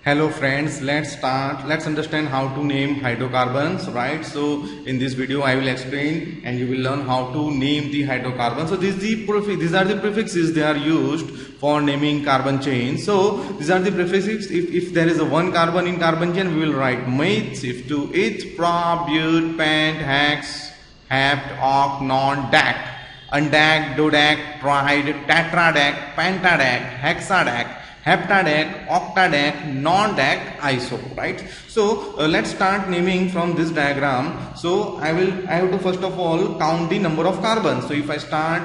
Hello friends, let's understand how to name hydrocarbons, right? So in this video I will explain and you will learn how to name the hydrocarbons. So these are the prefixes they are used for naming carbon chains. So these are the prefixes. If there is a one carbon in carbon chain, we will write meth, if2, eth, prop, but, pent, hex, hept, oct, non, dac, undac, dodac, tride, tetradac, pentadac, hexadac, heptadac, octadac, non-dac, iso, right? So let's start naming from this diagram. So I have to first of all count the number of carbons. So if I start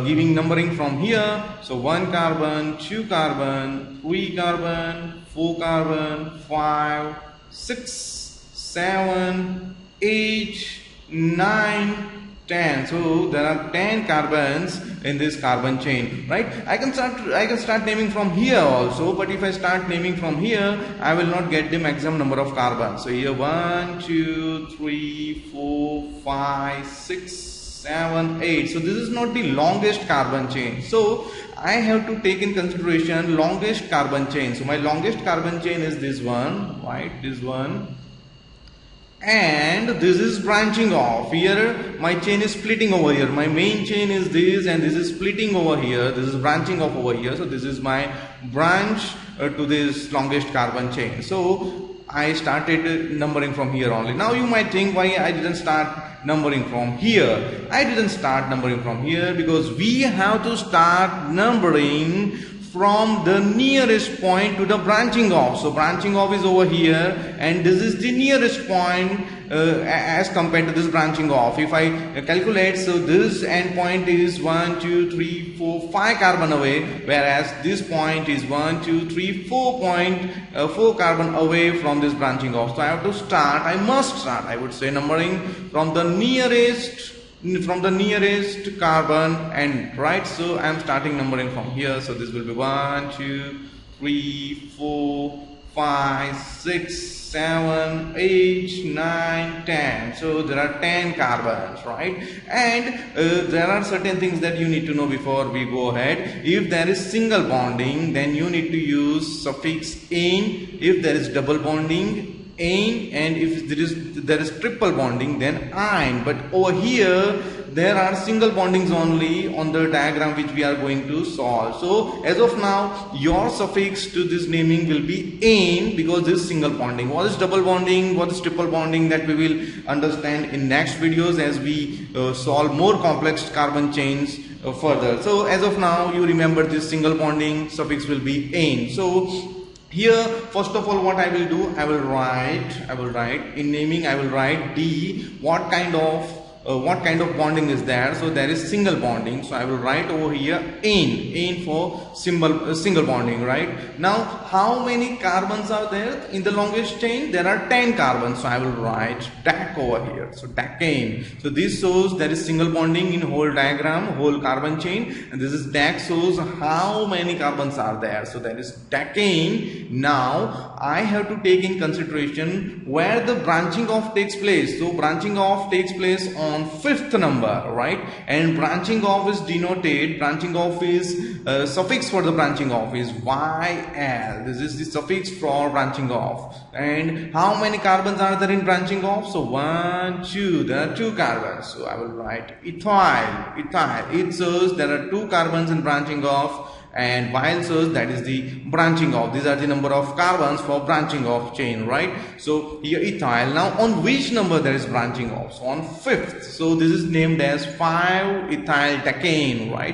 giving numbering from here, so 1 carbon, 2 carbon, 3 carbon, 4 carbon, 5, 6, 7, 8, 9, 10. So there are 10 carbons in this carbon chain, right? I can start naming from here also, but if I start naming from here, I will not get the maximum number of carbons. So here 1, 2, 3, 4, 5, 6, 7, 8. So this is not the longest carbon chain. So I have to take in consideration longest carbon chain. So my longest carbon chain is this one, right? This one. And this is branching off. Here my chain is splitting over here. My main chain is this and this is splitting over here. This is branching off over here. So this is my branch to this longest carbon chain. So I started numbering from here only. Now you might think why I didn't start numbering from here. I didn't start numbering from here because we have to start numbering from the nearest point to the branching off. So branching off is over here and this is the nearest point as compared to this branching off. If I calculate, so this end point is 1, 2, 3, 4, 5 carbon away, whereas this point is 1, 2, 3, 4 carbon away from this branching off. So I must start, I would say, numbering from the nearest carbon end, right? So I am starting numbering from here. So this will be 1, 2, 3, 4, 5, 6, 7, 8, 9, 10. So there are 10 carbons, right? And there are certain things that you need to know before we go ahead. If there is single bonding, then you need to use suffix "-ane". If there is double bonding, "-ane", and if there is triple bonding, then "-ine". But over here there are single bondings only on the diagram which we are going to solve. So as of now your suffix to this naming will be "-ane" because this is single bonding. What is double bonding, what is triple bonding, that we will understand in next videos as we solve more complex carbon chains further. So as of now you remember this single bonding suffix will be "-ane". So here first of all what I will do, I will write in naming, I will write D, what kind of bonding is there. So there is single bonding, so I will write over here "-ane" for single bonding, right? Now how many carbons are there in the longest chain? There are 10 carbons, so I will write "dac" over here. So "dacane". So this shows there is single bonding in whole diagram, whole carbon chain, and this is "dac" shows how many carbons are there. So that is "dacane". Now I have to take in consideration where the branching off takes place. So branching off takes place on 5th number, right? And branching off is denoted, branching off is suffix for the branching off is YL. This is the suffix for branching off. And how many carbons are there in branching off? So 1, 2, there are 2 carbons. So I will write ethyl. It shows there are 2 carbons in branching off, and while shows that is the branching off. These are the number of carbons for branching off chain, right? So here ethyl. Now on which number there is branching off? So on 5th. So this is named as 5-ethyl decane, right?